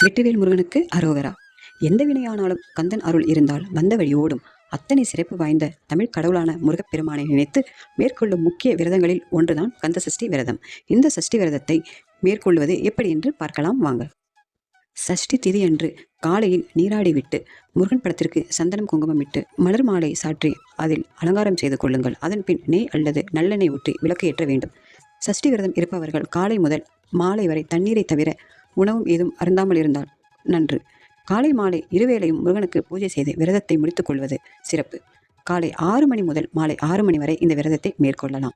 வெற்றிவேல் முருகனுக்கு அரோகரா. எந்த வினையானாலும் கந்தன் அருள் இருந்தால் வந்த வழி ஓடும். அத்தனை சிறப்பு வாய்ந்த தமிழ் கடவுளான முருகப்பெருமானை நினைத்து மேற்கொள்ளும் முக்கிய விரதங்களில் ஒன்றுதான் கந்த சஷ்டி விரதம். இந்த சஷ்டி விரதத்தை மேற்கொள்வது எப்படி என்று பார்க்கலாம் வாங்க. சஷ்டி திதியன்று காலையில் நீராடி விட்டு முருகன் படத்திற்கு சந்தனம் குங்குமம் இட்டு மலர் மாலை சாற்றி அதில் அலங்காரம் செய்து கொள்ளுங்கள். அதன் பின் நெய் அல்லது நல்லெண்ணெய் ஊற்றி விளக்கு ஏற்ற வேண்டும். சஷ்டி விரதம் இருப்பவர்கள் காலை முதல் மாலை வரை தண்ணீரை தவிர உணவும் ஏதும் அருந்தாமல் இருந்தால் நன்று. காலை மாலை இருவேளையும் முருகனுக்கு பூஜை செய்து விரதத்தை முடித்துக் கொள்வது சிறப்பு. காலை 6 மணி முதல் மாலை 6 மணி வரை இந்த விரதத்தை மேற்கொள்ளலாம்.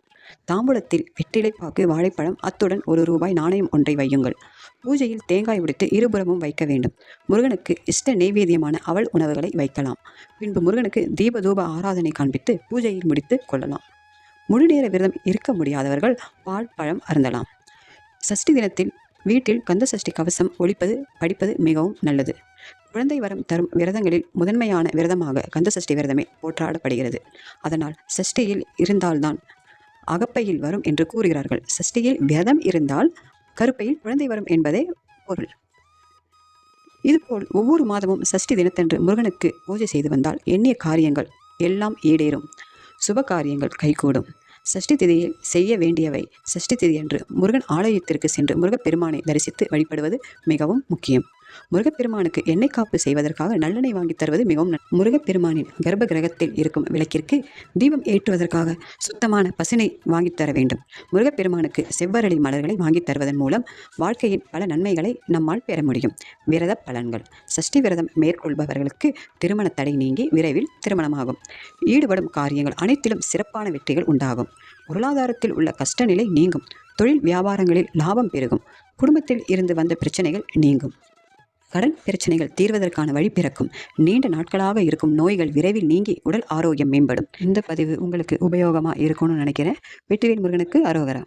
தாம்பூலத்தில் வெற்றிலைப்பாக்கு, வாழைப்பழம், அத்துடன் ₹1 நாணயம் ஒன்றை வையுங்கள். பூஜையில் தேங்காய் உடைத்து இருபுறமும் வைக்க வேண்டும். முருகனுக்கு இஷ்ட நெய்வேத்தியமான அவல் உணவுகளை வைக்கலாம். பின்பு முருகனுக்கு தீபதூப ஆராதனை காண்பித்து பூஜையில் முடித்து கொள்ளலாம். முழுநேர விரதம் இருக்க முடியாதவர்கள் பால் பழம் அருந்தலாம். சஷ்டி தினத்தில் வீட்டில் கந்த சஷ்டி கவசம் ஒழிப்பது படிப்பது மிகவும் நல்லது. குழந்தை வரம் தரும் விரதங்களில் முதன்மையான விரதமாக கந்த சஷ்டி விரதமே போற்றாடப்படுகிறது. அதனால் சஷ்டியில் இருந்தால்தான் அகப்பையில் வரும் என்று கூறுகிறார்கள். சஷ்டியில் விரதம் இருந்தால் கருப்பையில் குழந்தை வரும் என்பதே பொருள். இதுபோல் ஒவ்வொரு மாதமும் சஷ்டி தினத்தன்று முருகனுக்கு பூஜை செய்து வந்தால் எண்ணிய காரியங்கள் எல்லாம் ஈடேறும், சுப காரியங்கள் கைகூடும். சஷ்டி திதியில் செய்ய வேண்டியவை: சஷ்டி திதியன்று முருகன் ஆலயத்திற்கு சென்று முருகப்பெருமானை தரிசித்து வழிபடுவது மிகவும் முக்கியம். முருகப்பெருமானுக்கு எண்ணெய் காப்பு செய்வதற்காக நல்லெண்ணெய் வாங்கி தருவது மிகவும் முருகப்பெருமானின் கர்ப்ப கிரகத்தில் இருக்கும் விளக்கிற்கு தீபம் ஏற்றுவதற்காக சுத்தமான பசினை வாங்கித்தர வேண்டும். முருகப்பெருமானுக்கு செவ்வரளி மலர்களை வாங்கி தருவதன் மூலம் வாழ்க்கையின் பல நன்மைகளை நம்மால் பெற முடியும். விரத பலன்கள்: சஷ்டி விரதம் மேற்கொள்பவர்களுக்கு திருமண தடை நீங்கி விரைவில் திருமணமாகும். ஈடுபடும் காரியங்கள் அனைத்திலும் சிறப்பான வெற்றிகள் உண்டாகும். பொருளாதாரத்தில் உள்ள கஷ்ட நிலை நீங்கும். தொழில் வியாபாரங்களில் லாபம் பெருகும். குடும்பத்தில் இருந்து வந்த பிரச்சனைகள் நீங்கும். கடன் பிரச்சனைகள் தீர்வதற்கான வழி பிறக்கும். நீண்ட நாட்களாக இருக்கும் நோய்கள் விரைவில் நீங்கி உடல் ஆரோக்கியம் மேம்படும். இந்த பதிவு உங்களுக்கு உபயோகமாக இருக்கும்னு நினைக்கிறேன். வெற்றிவேல் முருகனுக்கு அரோகரா.